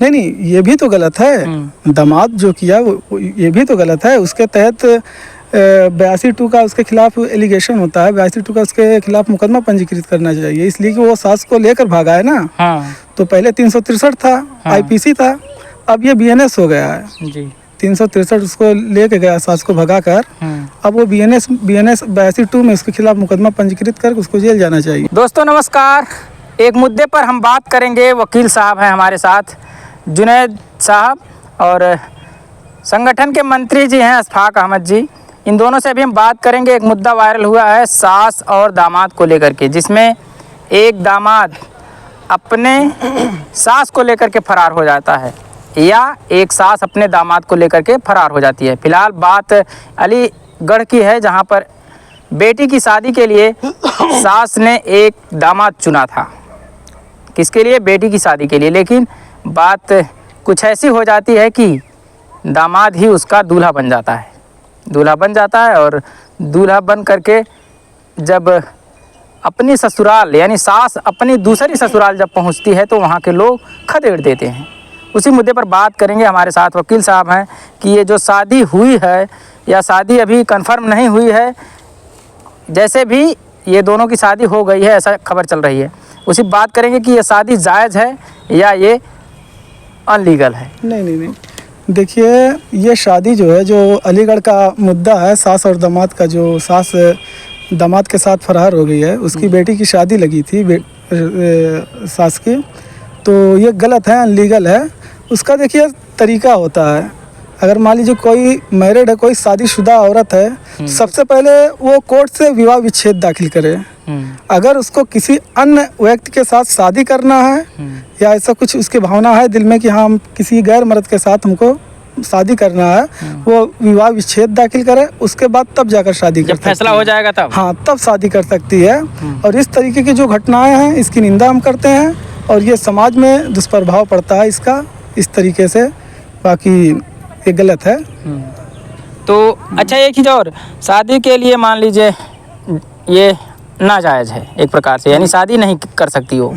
नहीं, ये भी तो गलत है। दामाद जो किया वो ये भी तो गलत है। उसके तहत 82 का उसके खिलाफ एलिगेशन होता है, 82 का उसके खिलाफ मुकदमा पंजीकृत करना चाहिए, इसलिए कि वो सास को लेकर भागा है ना। हाँ। तो पहले 363 था, हाँ। आईपीसी था, अब ये बीएनएस हो गया है जी। 363 उसको लेके गया सास को भगा कर, अब वो बीएनएस 82 में उसके खिलाफ मुकदमा पंजीकृत कर उसको जेल जाना चाहिए। दोस्तों नमस्कार, एक मुद्दे पर हम बात करेंगे। वकील साहब हैं हमारे साथ, जुनैद साहब, और संगठन के मंत्री जी हैं अशफाक अहमद जी। इन दोनों से अभी हम बात करेंगे। एक मुद्दा वायरल हुआ है सास और दामाद को लेकर के, जिसमें एक दामाद अपने सास को लेकर के फरार हो जाता है या एक सास अपने दामाद को लेकर के फरार हो जाती है। फिलहाल बात अलीगढ़ की है, जहां पर बेटी की शादी के लिए सास ने एक दामाद चुना था। किसके लिए? बेटी की शादी के लिए। लेकिन बात कुछ ऐसी हो जाती है कि दामाद ही उसका दूल्हा बन जाता है। दूल्हा बन जाता है और दूल्हा बन करके जब अपनी ससुराल यानी सास अपनी दूसरी ससुराल जब पहुंचती है तो वहां के लोग खदेड़ देते हैं। उसी मुद्दे पर बात करेंगे। हमारे साथ वकील साहब हैं कि ये जो शादी हुई है या शादी अभी कंफर्म नहीं हुई है, जैसे भी ये दोनों की शादी हो गई है ऐसा खबर चल रही है, उसी बात करेंगे कि ये शादी जायज़ है या ये अनलीगल है। नहीं, देखिए, ये शादी जो है, जो अलीगढ़ का मुद्दा है, सास और दामाद का, जो सास दामाद के साथ फरार हो गई है, उसकी बेटी की शादी लगी थी सास की, तो ये गलत है, अनलीगल है। उसका देखिए तरीका होता है। अगर मान लीजिए कोई मैरिड है, कोई शादीशुदा औरत है, सबसे पहले वो कोर्ट से विवाह विच्छेद दाखिल करे। अगर उसको किसी अन्य व्यक्ति के साथ शादी करना है या ऐसा कुछ उसकी भावना है दिल में कि हाँ हम किसी गैर मर्द के साथ हमको शादी करना है, वो विवाह विच्छेद दाखिल करे, उसके बाद तब जाकर शादी कर सकती है। जब फैसला हो जाएगा तब? हाँ, तब शादी कर सकती है। और इस तरीके की जो घटनाएं हैं इसकी निंदा हम करते हैं और ये समाज में दुष्प्रभाव पड़ता है इसका इस तरीके से। बाकी ये गलत है। तो अच्छा, एक चीज़ और, शादी के लिए मान लीजिए ये नाजायज़ है एक प्रकार से, यानी शादी नहीं कर सकती हो,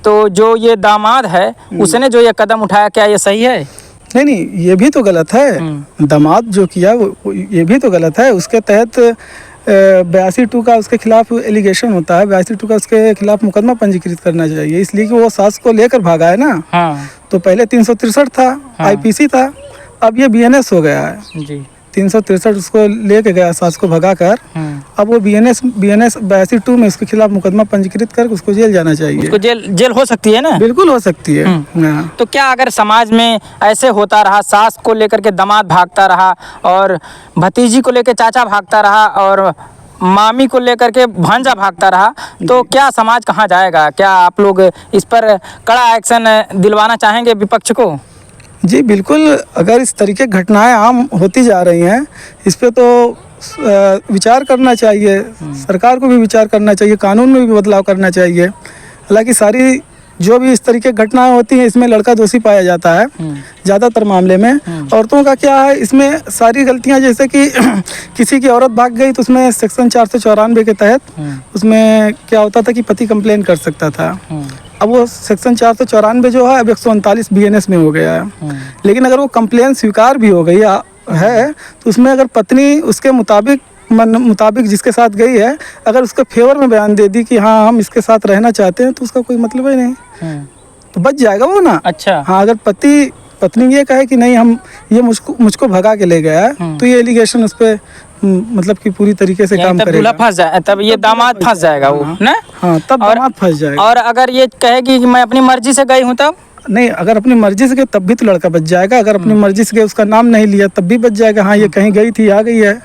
तो जो ये दामाद है उसने जो ये कदम उठाया, क्या ये सही है? नहीं, ये भी तो गलत है। दामाद जो किया वो ये भी तो गलत है। उसके तहत 82 का उसके खिलाफ एलिगेशन होता है, 82 का उसके खिलाफ मुकदमा पंजीकृत करना चाहिए, इसलिए कि वो सास को लेकर भागा है ना। हाँ। तो पहले 363 था। हाँ। आईपीसी था, अब ये बीएनएस हो गया है जी। 363 उसको लेके गया सास को भगा कर, अब वो बीएनएस 82 में उसके खिलाफ मुकदमा पंजीकृत कर उसको जेल जाना चाहिए। उसको जेल हो सकती है ना? बिल्कुल हो सकती है। तो क्या अगर समाज में ऐसे होता रहा, सास को लेकर के दामाद भागता रहा और भतीजी को लेकर चाचा भागता रहा और मामी को लेकर के भांजा भागता रहा, तो क्या समाज कहाँ जाएगा? क्या आप लोग इस पर कड़ा एक्शन दिलवाना चाहेंगे विपक्ष को? जी बिल्कुल। अगर इस तरीके की घटनाएं आम होती जा रही हैं, इस पे तो विचार करना चाहिए, सरकार को भी विचार करना चाहिए, कानून में भी बदलाव करना चाहिए। हालांकि सारी जो भी इस तरीके की घटनाएं होती हैं इसमें लड़का दोषी पाया जाता है ज़्यादातर मामले में। औरतों का क्या है, इसमें सारी गलतियां, जैसे कि किसी की औरत भाग गई तो उसमें सेक्शन 494 के तहत उसमें क्या होता था कि पति कंप्लेन कर सकता था। अब वो सेक्शन 494 जो है अब 139 बीएनएस में हो गया है। लेकिन अगर वो कंप्लेन स्वीकार भी हो गई है तो उसमें अगर पत्नी उसके मुताबिक जिसके साथ गई है, अगर उसके फेवर में बयान दे दी कि हाँ हम इसके साथ रहना चाहते हैं, तो उसका कोई मतलब ही नहीं, तो बच जाएगा वो ना। अच्छा। हाँ, अगर पत्नी ये कहे कि नहीं हम ये मुझको भगा के ले गया है, तो ये एलिगेशन उस पर मतलब कि पूरी तरीके से काम करेगा। फंस जाए तब ये दामाद फंस जाएगा वो ना। हाँ, तब दामाद फंस जाएगा। और अगर ये कहेगी कि मैं अपनी मर्जी से गई हूँ तब? नहीं, अगर अपनी मर्जी से गए तब भी तो लड़का बच जाएगा। अगर अपनी मर्जी से गए, उसका नाम नहीं लिया, तब भी बच जाएगा। हाँ, ये कहीं गई थी, आ गई है,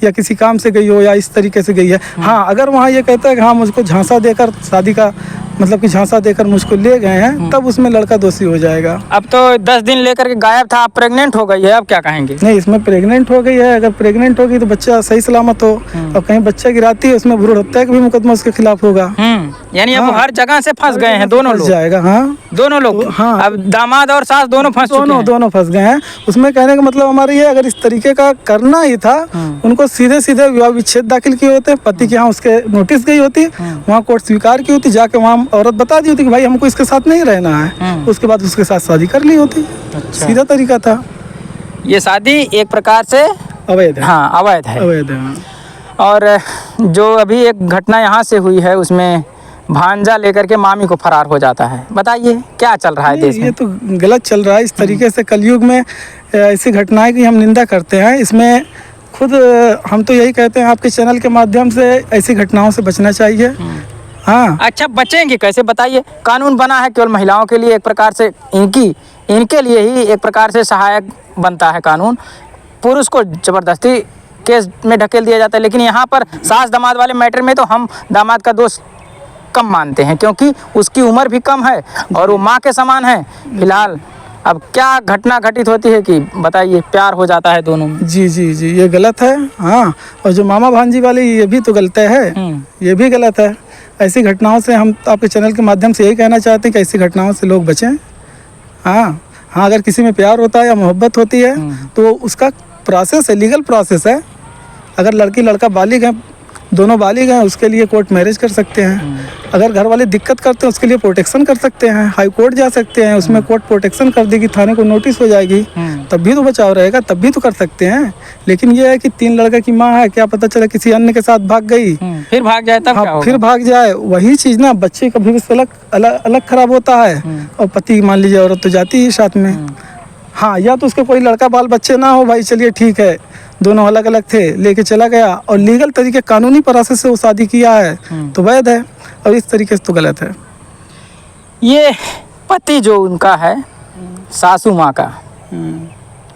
या किसी काम से गई हो या इस तरीके से गई है। हाँ, अगर वहाँ ये कहता है कि हाँ मुझको झांसा देकर शादी का मतलब कि झांसा देकर मुझको ले गए हैं, तब उसमें लड़का दोषी हो जाएगा। अब तो 10 दिन लेकर के गायब था, प्रेग्नेंट हो गई है, अब क्या कहेंगे? नहीं, इसमें प्रेग्नेंट हो गई है। अगर प्रेग्नेंट होगी तो बच्चा सही सलामत हो, और कहीं बच्चा गिराती है उसमें भ्रूण हत्या का भी मुकदमा उसके खिलाफ होगा। यानी अब हर जगह से फंस गए हैं दोनों फंस लोग, जाएगा। हाँ दोनों लोग। हाँ। अब दामाद और सास दोनों फंस चुके हैं। दोनों फंस गए हैं। उसमें कहने का मतलब हमारा ये, अगर इस तरीके का करना ही था, उनको सीधे सीधे विवाह विच्छेद दाखिल किए होते, पति के यहाँ उसके नोटिस गई होती, वहाँ कोर्ट स्वीकार की होती, जाके वहाँ औरत बता दी होती कि भाई हमको इसके साथ नहीं रहना है, उसके बाद उसके साथ शादी कर ली होती। अच्छा। सीधा तरीका था। ये शादी एक प्रकार से अवैध है। हाँ अवैध है। अवैध है। हाँ। और जो अभी एक घटना यहाँ से हुई है उसमें भांजा लेकर के मामी को फरार हो जाता है। बताइए क्या चल रहा है देश में? ये तो गलत चल रहा है। इस तरीके से कलयुग में ऐसी घटनाएं की हम निंदा करते हैं। इसमें खुद हम तो यही कहते हैं आपके चैनल के माध्यम से, ऐसी घटनाओं से बचना चाहिए। हाँ। अच्छा बचेंगे कैसे बताइए? कानून बना है केवल महिलाओं के लिए, एक प्रकार से इनके लिए ही एक प्रकार से सहायक बनता है कानून। पुरुष को जबरदस्ती केस में ढकेल दिया जाता है, लेकिन यहाँ पर सास दामाद वाले मैटर में तो हम दामाद का दोष कम मानते हैं, क्योंकि उसकी उम्र भी कम है और वो माँ के समान है। फिलहाल अब क्या घटना घटित होती है कि बताइए, प्यार हो जाता है दोनों में। जी जी जी, ये गलत है। हाँ, और जो मामा भांजी वाली, ये भी तो गलत है। ये भी गलत है। ऐसी घटनाओं से हम आपके चैनल के माध्यम से यही कहना चाहते हैं कि ऐसी घटनाओं से लोग बचें। हाँ हाँ, अगर किसी में प्यार होता है या मोहब्बत होती है तो उसका प्रोसेस है, लीगल प्रोसेस है। अगर लड़की लड़का बालिग हैं, दोनों बालिग हैं, उसके लिए कोर्ट मैरिज कर सकते हैं। अगर घर वाले दिक्कत करते हैं उसके लिए प्रोटेक्शन कर सकते हैं, हाई कोर्ट जा सकते हैं, उसमें कोर्ट प्रोटेक्शन कर देगी, थाने को नोटिस हो जाएगी, तब भी तो बचाव रहेगा, तब भी तो कर सकते हैं। लेकिन ये है कि 3 लड़का की माँ है, क्या पता चला किसी अन्य के साथ भाग गई, फिर भाग जाए तब क्या होगा? फिर भाग जाए, वही चीज़ ना, बच्चे का भविष्य अलग खराब होता है। और पति मान लीजिए औरत तो जाती है साथ में। हाँ, या तो उसके कोई लड़का बाल बच्चे ना हो, भाई चलिए ठीक है, दोनों अलग अलग थे, लेके चला गया और लीगल तरीके कानूनी प्रोसेस से वो शादी किया है तो वैध है, और इस तरीके से तो गलत है। ये पति जो उनका है, सासू माँ का,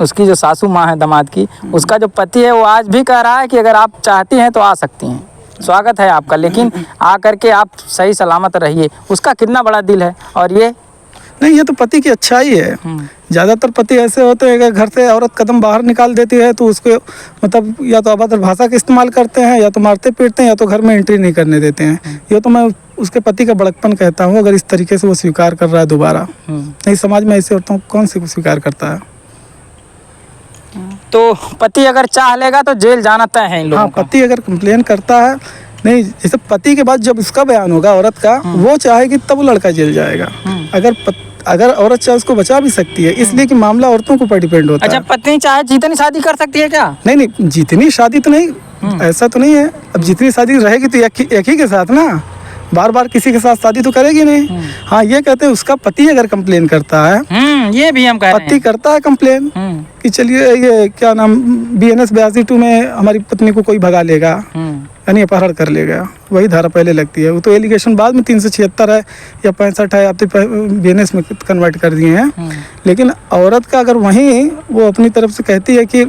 उसकी जो सासू माँ है दामाद की, उसका जो पति है वो आज भी कह रहा है कि अगर आप चाहती हैं तो आ सकती हैं, स्वागत है आपका, लेकिन आ करके आप सही सलामत रहिए। उसका कितना बड़ा दिल है। और ये नहीं, ये तो पति की अच्छाई है। ज़्यादातर पति ऐसे होते हैं कि घर से औरत कदम बाहर निकाल देती है तो उसको मतलब या तो अभद्र भाषा का इस्तेमाल करते हैं, या तो मारते पीटते हैं, या तो घर में एंट्री नहीं करने देते हैं। ये तो मैं उसके पति का बड़कपन कहता हूँ, अगर इस तरीके से वो स्वीकार कर रहा है दोबारा। नहीं, समाज में ऐसे औरतों को कौन से स्वीकार करता है? तो पति अगर चाह लेगा तो जेल जाना तय है इन लोगों का। पति अगर कंप्लेन करता है, नहीं, जैसे पति के बाद जब उसका बयान होगा औरत का, वो चाहेगी तब वो लड़का जेल जाएगा। अगर औरत चाहे उसको बचा भी सकती है, इसलिए कि मामला औरतों के ऊपर डिपेंड होता है। अच्छा, पत्नी चाहे जितनी शादी कर सकती है क्या? नहीं, जितनी शादी तो नहीं, ऐसा तो नहीं है। अब जितनी शादी रहेगी तो एक ही के साथ ना, बार बार किसी के साथ शादी तो करेगी नहीं। हाँ, ये कहते हैं उसका पति अगर कंप्लेन करता है, ये भी हम कह रहे पति हैं। करता है कंप्लेन कि चलिए ये क्या नाम, BNS 82 में हमारी पत्नी को कोई भगा लेगा, यानी अपहरण कर लेगा, वही धारा पहले लगती है। वो तो एलिगेशन बाद में 376 है या 65 है, अब तो BNS में कन्वर्ट कर दिए हैं। लेकिन औरत का अगर वहीं वो अपनी तरफ से कहती है कि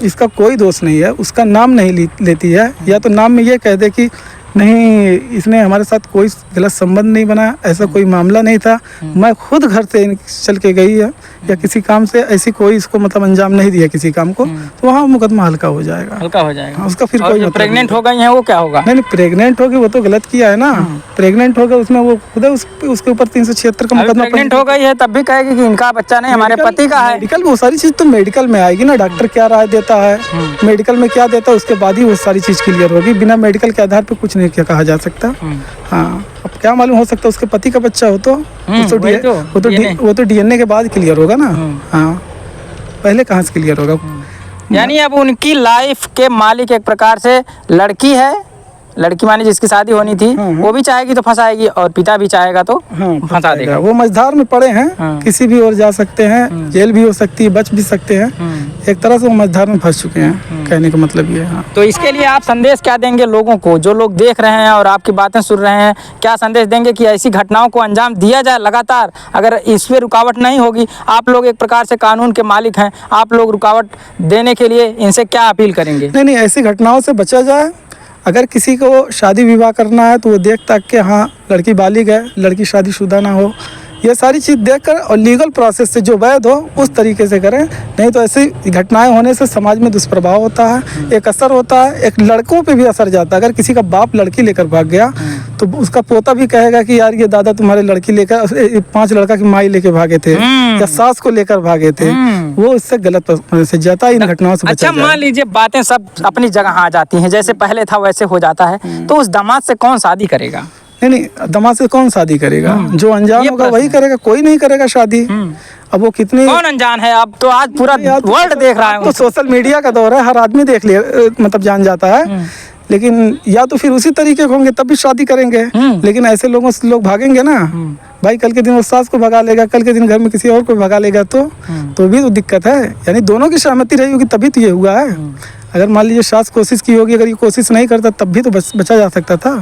इसका कोई दोष नहीं है, उसका नाम नहीं लेती है, या तो नाम में ये कह दे कि नहीं, इसने हमारे साथ कोई गलत संबंध नहीं बना, ऐसा कोई मामला नहीं था, मैं खुद घर से चल के गई है, या किसी काम से ऐसी कोई इसको मतलब अंजाम नहीं दिया किसी काम को, तो वहाँ मुकदमा हल्का हो जाएगा। हल्का हो जाएगा। उसका फिर और कोई जो मतलब प्रेग्नेंट हो गई हैं वो क्या होगा? नहीं, प्रेग्नेंट होगी वो तो गलत किया है ना। प्रेग्नेंट होगा उसमें वो खुद उसके ऊपर 376 का मुकदमा। प्रेग्नेंट हो गई है तब भी कहेगी कि इनका बच्चा नहीं, हमारे पति का है। मेडिकल, वो सारी चीज तो मेडिकल में आएगी ना, डॉक्टर क्या राय देता है, मेडिकल में क्या देता है, उसके बाद ही वो सारी चीज क्लियर होगी। बिना मेडिकल के आधार पर कुछ नहीं कहा जा सकता। हाँ, अब क्या मालूम, हो सकता है उसके पति का बच्चा हो तो वो तो DNA के बाद क्लियर होगा ना। हाँ, पहले कहाँ से क्लियर होगा? यानी अब उनकी लाइफ के मालिक एक प्रकार से लड़की है, लड़की मानी जिसकी शादी होनी थी, वो भी चाहेगी तो फंसाएगी, और पिता भी चाहेगा तो फंसा देगा। वो मझधार में पड़े हैं, किसी भी ओर जा सकते हैं, जेल भी हो सकती है, बच भी सकते हैं। एक तरह से वो मझधार में फंस चुके हैं, कहने का मतलब ये है। तो इसके लिए आप संदेश क्या देंगे लोगों को, जो लोग देख रहे हैं और आपकी बातें सुन रहे हैं? क्या संदेश देंगे कि ऐसी घटनाओं को अंजाम दिया जाए लगातार? अगर इस पर रुकावट नहीं होगी, आप लोग एक प्रकार से कानून के मालिक हैं, आप लोग रुकावट देने के लिए इनसे क्या अपील करेंगे? नहीं, ऐसी घटनाओं से बचा जाए। अगर किसी को शादी विवाह करना है तो वो देख ताक के, हाँ लड़की बालिग है, लड़की शादीशुदा ना हो, ये सारी चीज़ देखकर और लीगल प्रोसेस से जो वैध हो उस तरीके से करें। नहीं तो ऐसी घटनाएं होने से समाज में दुष्प्रभाव होता है, एक असर होता है, एक लड़कों पे भी असर जाता है। अगर किसी का बाप लड़की लेकर भाग गया तो उसका पोता भी कहेगा कि यार ये दादा तुम्हारे लड़की लेकर 5 लड़का की माई लेके भागे थे या सास को लेकर भागे थे, वो इससे गलत से जाता इन घटनाओं से बचा अच्छा, जाए। मान लीजिए बातें सब अपनी जगह आ जाती हैं, जैसे पहले था वैसे हो जाता है, तो उस दामाद से कौन शादी करेगा? नहीं, दामाद से कौन शादी करेगा? जो अनजान ये होगा प्रश्न वही करेगा, कोई नहीं करेगा शादी। अब वो कितनी कौन अनजान है? अब तो आज पूरा वर्ल्ड देख रहा है। तो सोशल मीडिया का दौर है, हर आदमी देख लिया, मतलब जान जाता है। लेकिन या तो फिर उसी तरीके के होंगे तब भी शादी करेंगे, लेकिन ऐसे लोगों से लोग भागेंगे ना भाई। कल के दिन वो सास को भगा लेगा, कल के दिन घर में किसी और को भगा लेगा, तो भी तो दिक्कत है। यानी दोनों की सहमति रही होगी तभी तो ये हुआ है। अगर मान लीजिए सास कोशिश की होगी, अगर ये कोशिश नहीं करता तब भी तो बचा जा सकता था।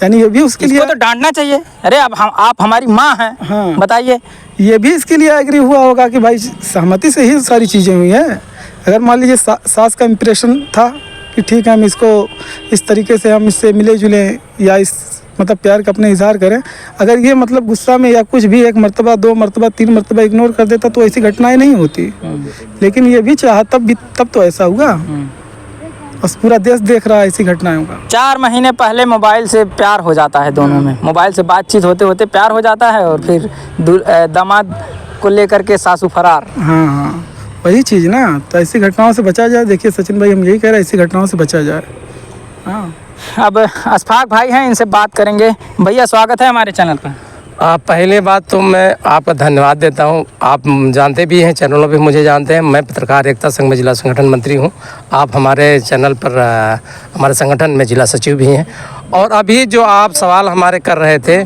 यानी ये भी उसके लिए तो डांटना चाहिए। अरे अब आप हमारी माँ हैं, हाँ। बताइए। ये भी इसके लिए एग्री हुआ होगा कि भाई सहमति से ही सारी चीज़ें हुई हैं। अगर मान लीजिए सास का इम्प्रेशन था कि ठीक है हम इसको इस तरीके से हम इससे मिले जुले या इस मतलब प्यार का अपने इजहार करें, अगर ये मतलब गुस्सा में या कुछ भी 1 मरतबा 2 मरतबा 3 मरतबा इग्नोर कर देता तो ऐसी घटनाएं नहीं होती। लेकिन ये भी चाहा तब तो ऐसा हुआ। बस पूरा देश देख रहा है ऐसी घटनाओं का। 4 महीने पहले मोबाइल से प्यार हो जाता है दोनों में, मोबाइल से बातचीत होते होते प्यार हो जाता है और फिर दामाद को लेकर के सासू फरार। हाँ, वही चीज़ ना। तो ऐसी घटनाओं से बचा जाए। देखिए सचिन भाई, हम यही कह रहे हैं ऐसी घटनाओं से बचा जाए। हाँ, अब अशफाक भाई हैं, इनसे बात करेंगे। भैया स्वागत है हमारे चैनल पर। पहले बात तो मैं आपका धन्यवाद देता हूं। आप जानते भी हैं, चैनलों पे मुझे जानते हैं। मैं पत्रकार एकता संघ में जिला संगठन मंत्री हूं। आप हमारे चैनल पर हमारे संगठन में जिला सचिव भी हैं। और अभी जो आप सवाल हमारे कर रहे थे,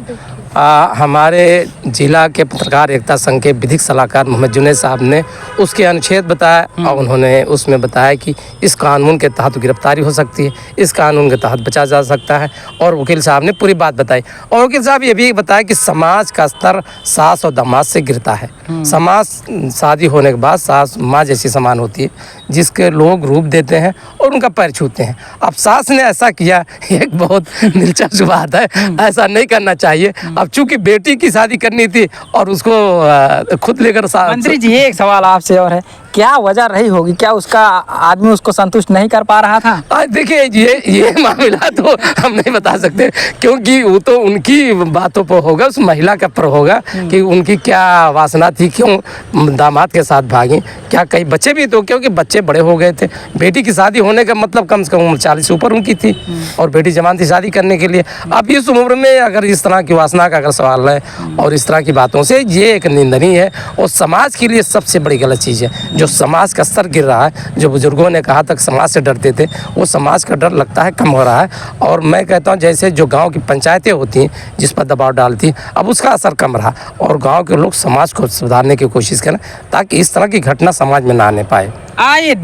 हमारे जिला के पत्रकार एकता संघ के विधिक सलाहकार मोहम्मद जुनैद साहब ने उसके अनुच्छेद बताया और उन्होंने उसमें बताया कि इस कानून के तहत गिरफ्तारी हो सकती है, इस कानून के तहत बचा जा सकता है। और वकील साहब ने पूरी बात बताई। और वकील साहब ये भी बताया कि समाज का स्तर सास और दामाद से गिरता है। समाज शादी होने के बाद सास माँ जैसी समान होती है, जिसके लोग रूप देते हैं और उनका पैर छूते हैं। अब सास ने ऐसा किया, एक बहुत दिलचस्प बात है, ऐसा नहीं करना चाहिए। अब चूंकि बेटी की शादी करनी थी और उसको खुद लेकर मंत्री जी, एक सवाल आपसे और है, क्या वजह रही होगी? क्या उसका आदमी उसको संतुष्ट नहीं कर पा रहा था? देखिए ये मामला तो हम नहीं बता सकते, क्योंकि वो तो उनकी बातों पर होगा, उस महिला का पर होगा कि उनकी क्या वासना थी, क्यों दामाद के साथ भागी। क्या कई बच्चे भी तो, क्योंकि बच्चे बड़े हो गए थे। बेटी की शादी होने का मतलब कम से कम उम्र 40 ऊपर उनकी थी और बेटी जवान थी शादी करने के लिए। अब इस उम्र में अगर इस तरह की वासना का अगर सवाल है और इस तरह की बातों से, ये एक निंदनीय है और समाज के लिए सबसे बड़ी गलत चीज़ है। जो समाज का स्तर गिर रहा है, जो बुजुर्गों ने कहा तक समाज से डरते थे, वो समाज का डर लगता है कम हो रहा है। और मैं कहता हूँ जैसे जो गांव की पंचायतें होती हैं जिस पर दबाव डालती, अब उसका असर कम रहा और गांव के लोग समाज को सुधारने की कोशिश करें ताकि इस तरह की घटना समाज में ना आने पाए। आए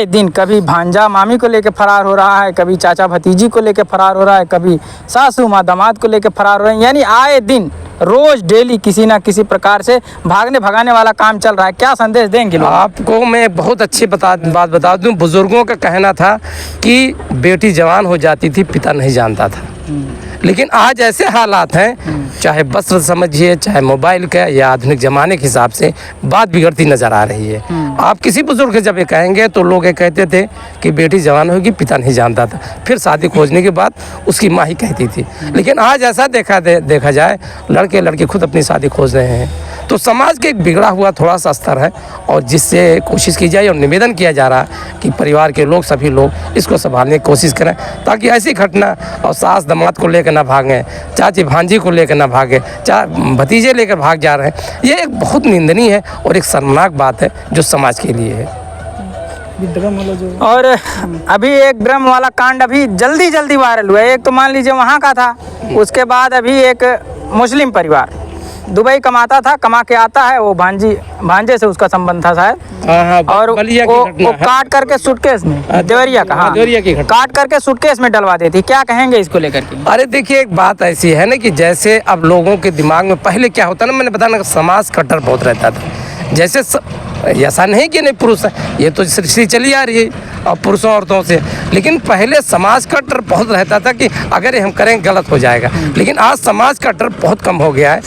दिन कभी भांजा मामी को लेकर फरार हो रहा है, कभी चाचा भतीजी को लेकर फरार हो रहा है, कभी सासू माँ दामाद को लेकर फरार हो रहे हैं। यानी आए दिन रोज डेली किसी ना किसी प्रकार से भागने भगाने वाला काम चल रहा है। क्या संदेश देंगे लोग? आपको मैं बहुत अच्छी बात बता दूं। बुजुर्गों का कहना था कि बेटी जवान हो जाती थी, पिता नहीं जानता था। लेकिन आज ऐसे हालात हैं, चाहे वस्त्र समझिए, चाहे मोबाइल का या आधुनिक ज़माने के हिसाब से बात बिगड़ती नज़र आ रही है। आप किसी बुजुर्ग से जब ये कहेंगे तो लोग ये कहते थे कि बेटी जवान होगी, पिता नहीं जानता था। फिर शादी खोजने के बाद उसकी माँ ही कहती थी। लेकिन आज ऐसा देखा जाए, लड़के लड़की खुद अपनी शादी खोज रहे हैं। तो समाज के एक बिगड़ा हुआ थोड़ा सा स्तर है और जिससे कोशिश की जाए और निवेदन किया जा रहा है कि परिवार के लोग, सभी लोग इसको संभालने की कोशिश करें ताकि ऐसी घटना और सास दामाद को लेकर ना भागें, चाची भांजी को लेकर ना भागें, भतीजे लेकर भाग जा रहे हैं। ये एक बहुत निंदनीय है और एक शर्मनाक बात है जो समाज के लिए है। और अभी एक ड्रम वाला कांड अभी जल्दी वायरल हुआ है। एक तो मान लीजिए वहाँ का था, उसके बाद अभी एक मुस्लिम परिवार दुबई कमाता था, कमा के आता है, वो भांजे से उसका संबंध था शायद, और वो काट करके सूटकेस में, देवरिया का, हाँ, काट करके सूटकेस में डलवा देती। क्या कहेंगे इसको लेकर के? अरे देखिए, एक बात ऐसी है ना कि जैसे अब लोगों के दिमाग में पहले क्या होता ना, मैंने बताया ना, समाज कट्टर बहुत रहता था। जैसे ऐसा नहीं कि नहीं पुरुष है, ये तो सृष्टि चली आ रही है। पुरुषों औरतों से। लेकिन पहले समाज का डर बहुत रहता था कि अगर ये हम करें गलत हो जाएगा, लेकिन आज समाज का डर बहुत कम हो गया है।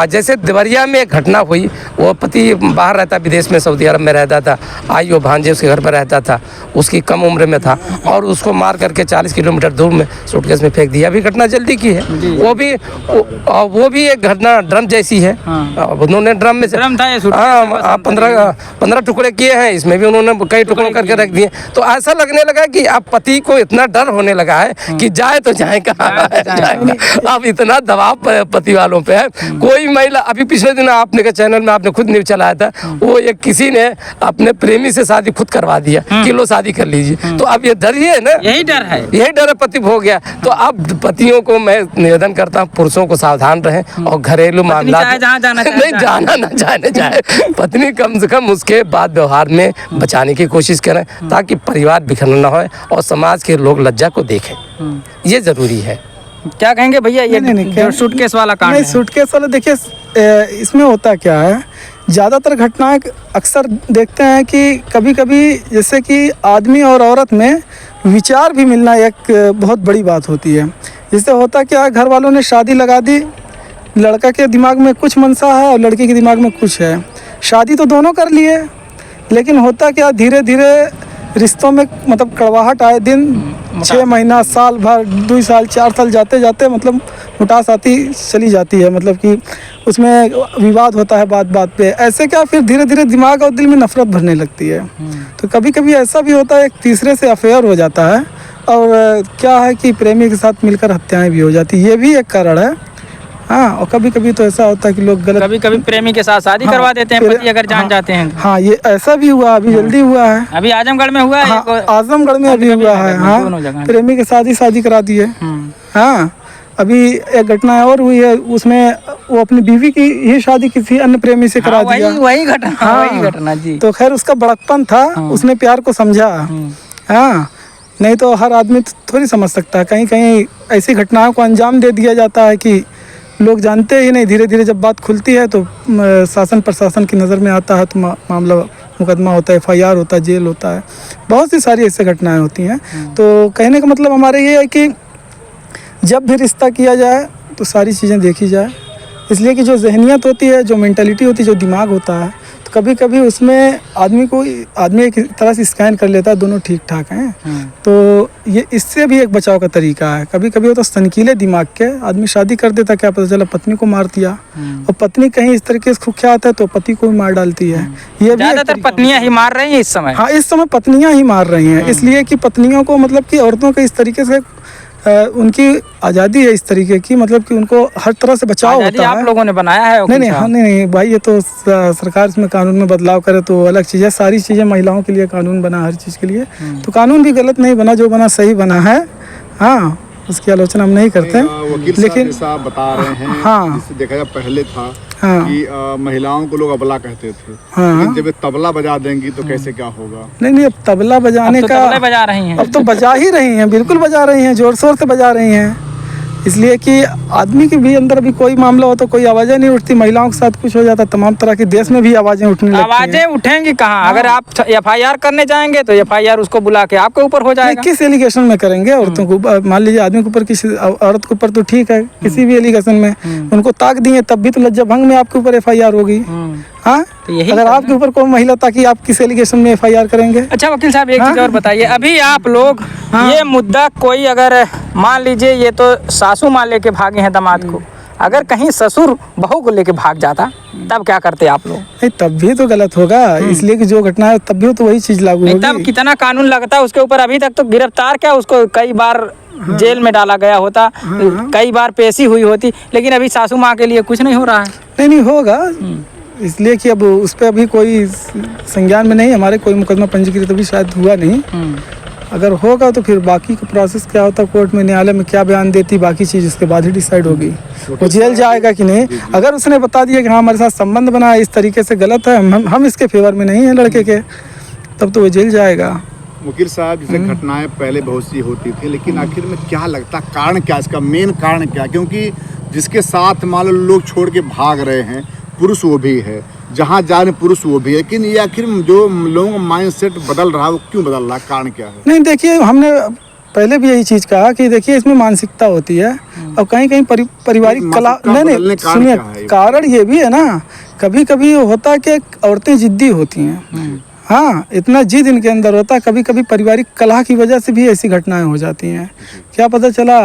जैसे देवरिया में एक घटना हुई, वो पति बाहर रहता, विदेश में सऊदी अरब में रहता था, आई वो भांजे उसके घर पर रहता था, उसकी कम उम्र में था और उसको मार करके 40 किलोमीटर दूर में सूटकेस में फेंक दिया। अभी घटना जल्दी की है, वो भी एक घटना ड्रम जैसी है। उन्होंने ड्रम में ड्रम था ये 15 टुकड़े किए हैं, इसमें भी उन्होंने कई टुकड़ों करके रख दिए। तो ऐसा लगने लगा कि अब पति को इतना डर होने लगा है कि जाए तो जाए कहाँ, अब इतना दबाव पति वालों पे है। कोई महिला, अभी पिछले दिन आपने के चैनल में आपने खुद न्यूज चलाया था, वो एक किसी ने अपने प्रेमी से शादी खुद करवा दिया कि लो शादी कर लीजिए। तो अब ये डर ही है ना, यही डर है, यही डर है, पति हो गया। तो अब पतियों को मैं निवेदन करता हूँ, पुरुषों को सावधान रहें और घरेलू मामला नहीं जाना ना जाने जाए, पत्नी कम से कम उसके बाद व्यवहार में बचाने की कोशिश करें ताकि परिवार बिखरना ना हो और समाज के लोग लज्जा को देखें, ये जरूरी है। क्या कहेंगे भैया ये जो सूटकेस वाला कांड नहीं, है? सूटकेस वाला देखिए, इसमें होता क्या है, ज़्यादातर घटनाएं अक्सर देखते हैं कि कभी कभी जैसे कि आदमी और औरत में विचार भी मिलना एक बहुत बड़ी बात होती है। जिससे होता क्या है, घर वालों ने शादी लगा दी, लड़का के दिमाग में कुछ मनसा है और लड़की के दिमाग में कुछ है। शादी तो दोनों कर लिए, लेकिन होता क्या, धीरे धीरे रिश्तों में मतलब कड़वाहट आए दिन 6 महीना, साल भर, 2 साल, 4 साल जाते जाते मतलब मुटास आती चली जाती है, मतलब कि उसमें विवाद होता है बात बात पे। ऐसे क्या फिर धीरे धीरे दिमाग और दिल में नफरत भरने लगती है। तो कभी कभी ऐसा भी होता है, एक तीसरे से अफेयर हो जाता है और क्या है कि प्रेमी के साथ मिलकर हत्याएं भी हो जाती है, ये भी एक कारण है। हाँ, और कभी कभी तो ऐसा होता है कि लोग गलत, कभी कभी प्रेमी के साथ शादी करवा देते हैं पति अगर जान जाते हैं। हाँ, ये ऐसा भी हुआ, अभी जल्दी हुआ है, अभी आजमगढ़ में हुआ है। हाँ, आजमगढ़ में अभी हुआ है। हाँ, प्रेमी के साथ ही शादी करा दी है। हाँ, अभी एक घटना और हुई है, उसमें वो अपनी बीवी की ही शादी किसी अन्य प्रेमी से करा दिया। वही घटना जी। तो खैर उसका बड़कपन था, उसने प्यार को समझा। हाँ, नहीं तो हर आदमी थोड़ी समझ सकता है। कहीं कहीं ऐसी घटनाओं को अंजाम दे दिया जाता है कि लोग जानते ही नहीं, धीरे धीरे जब बात खुलती है तो शासन प्रशासन की नज़र में आता है तो मामला मुकदमा होता है, FIR होता है, जेल होता है, बहुत सी सारी ऐसी घटनाएं होती हैं। तो कहने का मतलब हमारे ये है कि जब भी रिश्ता किया जाए तो सारी चीज़ें देखी जाए, इसलिए कि जो जहनियत होती है, जो मेंटालिटी होती है, जो दिमाग होता है, तो कभी कभी उसमें आदमी एक तरह से स्कैन कर लेता है, दोनों ठीक ठाक हैं। तो ये इससे भी एक बचाव का तरीका है। कभी कभी वो तो सनकीले दिमाग के आदमी शादी कर देता, क्या पता चला पत्नी को मार दिया, और पत्नी कहीं इस तरीके से कुख्यात है तो पति को भी मार डालती है। ये भी ज्यादातर पत्नियां ही मार रही हैं इस समय। हाँ, इस समय पत्नियां ही मार रही हैं, इसलिए कि पत्नियों को मतलब कि औरतों के इस तरीके से उनकी आज़ादी है इस तरीके की, मतलब कि उनको हर तरह से बचाव होता है। आप लोगों ने बनाया है? नहीं भाई, ये तो सरकार इसमें कानून में बदलाव करे तो अलग चीज़ है। सारी चीज़ें महिलाओं के लिए कानून बना, हर चीज़ के लिए, तो कानून भी गलत नहीं बना, जो बना सही बना है। हाँ, उसकी आलोचना हम नहीं करते, लेकिन साहब बता रहे हैं, हाँ, जिससे देखा जाए पहले था हाँ, कि महिलाओं को लोग अबला कहते थे, हाँ, लेकिन जब तबला बजा देंगी तो कैसे क्या होगा? नहीं, अब तबला बजाने का बजा रही हैं, अब तो बजा ही रही हैं, बिल्कुल बजा रही हैं, जोर शोर से बजा रही हैं। इसलिए कि आदमी के भी अंदर भी कोई मामला हो तो कोई आवाज़ें नहीं उठती, महिलाओं के साथ कुछ हो जाता, तमाम तरह की देश में भी आवाज़ें उठने लगती हैं। आवाज़ें उठेंगी कहाँ? अगर आप FIR करने जाएंगे तो FIR उसको बुला के आपके ऊपर हो जाएगा। किस एलिगेशन में करेंगे? औरतों को, मान लीजिए आदमी के ऊपर, किसी औरत के ऊपर तो ठीक है, किसी भी एलिगेशन में उनको ताक दिए तब भी तो लज्जा भंग में आपके ऊपर FIR होगी। हाँ, तो अगर आपके ऊपर कोई महिला ताकि आप किस एलिगेशन में FIR करेंगे? अच्छा वकील साहब, एक चीज और बताइए, अभी आप लोग ये मुद्दा कोई अगर मान लीजिए ये तो सासू माँ लेके भागे हैं दामाद को, अगर कहीं ससुर बहू को लेके भाग जाता तब क्या करते आप लोग? नहीं, तब भी तो गलत होगा, इसलिए कि जो घटना है तब भी तो वही चीज लागू होगी। तब कितना कानून लगता है उसके ऊपर? अभी तक तो गिरफ्तार क्या, उसको कई बार जेल में डाला गया होता, कई बार पेशी हुई होती, लेकिन अभी सासू माँ के लिए कुछ नहीं हो रहा है। नहीं होगा, इसलिए कि अब उस पर अभी कोई संज्ञान में नहीं, हमारे कोई मुकदमा पंजीकृत अभी शायद हुआ नहीं। अगर होगा तो फिर बाकी का प्रोसेस क्या होता, कोर्ट में, न्यायालय में क्या बयान देती, बाकी चीज़ इसके बाद ही डिसाइड होगी, वो जेल जाएगा कि नहीं। अगर उसने बता दिया कि हाँ हमारे साथ संबंध बना है, इस तरीके से गलत है, हम इसके फेवर में नहीं है लड़के के, तब तो वो जेल जाएगा। वकील साहब, जैसे घटनाएं पहले बहुत सी होती थी, लेकिन आखिर में क्या लगता, कारण क्या, इसका मेन कारण क्या? क्योंकि जिसके साथ मान लो लोग छोड़ के भाग रहे हैं पुरुष वो भी है, जहाँ जा रहे पुरुष वो भी है, लेकिन ये आखिर जो लोगों का माइंड सेट बदल रहा है वो क्यों बदल रहा है, कारण क्या है? नहीं देखिए, हमने पहले भी यही चीज़ कहा कि देखिए इसमें मानसिकता होती है और कहीं कहीं पारिवारिक कला मानसिकता बदलने नहीं का सुनिए, कारण क्या है? कारण ये भी है ना, कभी कभी होता है कि औरतें जिद्दी होती हैं। हाँ, इतना जिद इनके अंदर होता है, कभी कभी पारिवारिक कलह की वजह से भी ऐसी घटनाएं हो जाती हैं। क्या पता चला।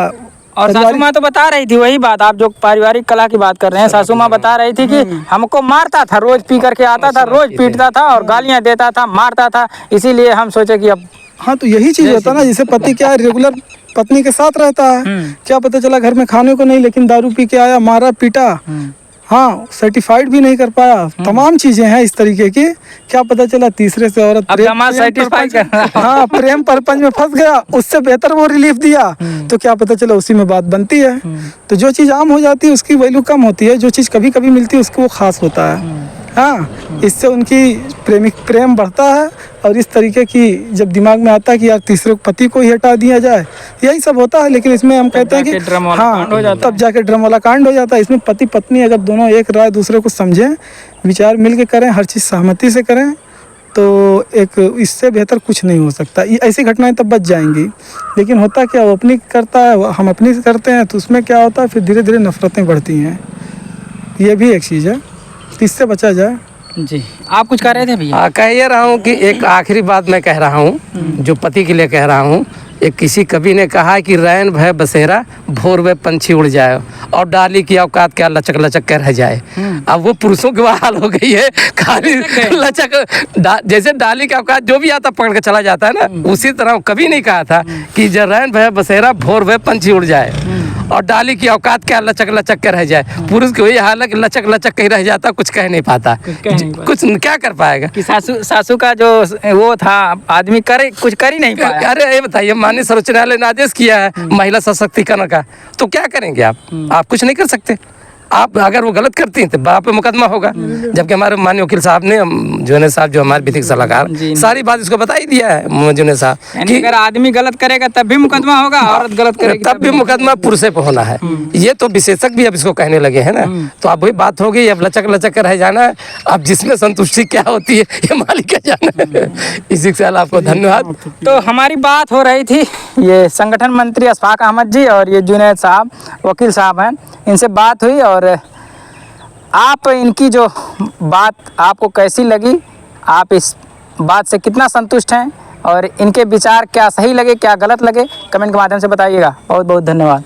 और सासू माँ तो बता रही थी वही बात, आप जो पारिवारिक कला की बात कर रहे हैं, सासू माँ बता रही थी कि हमको मारता था, रोज पी करके आता था, रोज पीटता था और गालियाँ देता था, मारता था, इसीलिए हम सोचे कि अब हाँ, तो यही चीज़ होता है ना, जैसे पति क्या है रेगुलर पत्नी के साथ रहता है, क्या पता चला घर में खाने को नहीं, लेकिन दारू पी के आया, मारा पीटा, हाँ, सर्टिफाइड भी नहीं कर पाया, तमाम चीजें हैं इस तरीके की। क्या पता चला तीसरे से औरत हाँ, प्रेम परपंच में फंस गया, उससे बेहतर वो रिलीफ दिया, तो क्या पता चला उसी में बात बनती है। तो जो चीज़ आम हो जाती है उसकी वैल्यू कम होती है, जो चीज़ कभी कभी मिलती है उसकी वो खास होता है। हाँ, इससे उनकी प्रेम बढ़ता है और इस तरीके की जब दिमाग में आता है कि यार तीसरे पति को ही हटा दिया जाए, यही सब होता है। लेकिन इसमें हम कहते हैं कि हाँ, तब जाके ड्रम वाला कांड हो जाता है। इसमें पति पत्नी अगर दोनों एक राय दूसरे को समझें, विचार मिल के करें, हर चीज़ सहमति से करें, तो एक इससे बेहतर कुछ नहीं हो सकता। ऐसी घटनाएं तब बच जाएंगी। लेकिन होता क्या, वो अपनी करता है, हम अपनी करते हैं, तो उसमें क्या होता है फिर धीरे धीरे नफरतें बढ़ती हैं। ये भी एक चीज़ है, इससे बचा जाए। जी, आप कुछ कह रहे थे भैया? कह ये रहा हूँ कि एक आखिरी बात मैं कह रहा हूँ, जो पति के लिए कह रहा हूँ। एक किसी कवि ने कहा कि रैन भय बसेरा, भोर वे पंछी उड़ जाए, और डाली की औकात क्या लचक लचक कर रह जाए। अब वो पुरुषों की हाल हो गई है, खाली लचक जैसे डाली की औकात जो भी आता पकड़ के चला जाता है ना, उसी तरह कवि ने कहा था कि जब रैन भय बसेरा, भोर वे पंछी उड़ जाए, और डाली की औकात क्या लचक लचक कर रह जाए। पुरुष की वही हाल है कि लचक लचक कहीं रह जाता, कुछ कह नहीं पाता, कुछ क्या कर पाएगा। कि सासू का जो वो था आदमी कुछ कर ही नहीं पाया। अरे ये बताइए, माननीय सर्वोच्च न्यायालय ने आदेश किया है महिला सशक्तिकरण का, तो क्या करेंगे आप कुछ नहीं कर सकते। आप अगर वो गलत करती हैं तो बाप पे मुकदमा होगा। जबकि हमारे माननीय वकील साहब ने, जुनेद साहब जो हमारे विधिक सलाहकार, सारी बात इसको बता ही दिया है जुनेद साहब कि अगर आदमी गलत करेगा तब भी मुकदमा होगा, औरत गलत करेगी तब भी मुकदमा पुरुष पे होना है। ये तो विशेषज्ञ भी अब इसको कहने लगे हैं ना। तो अब वही बात हो गई, अब लचक लचक कर रह जाना है। अब जिसमें संतुष्टि क्या होती है ये मालिक का जाना है। इसी के साथ आपको धन्यवाद। तो हमारी बात हो रही थी, ये संगठन मंत्री अशफाक अहमद जी और ये जुनेद साहब वकील साहब हैं, इनसे बात हुई। और आप इनकी जो बात आपको कैसी लगी, आप इस बात से कितना संतुष्ट हैं, और इनके विचार क्या सही लगे क्या गलत लगे, कमेंट के माध्यम से बताइएगा। बहुत बहुत धन्यवाद।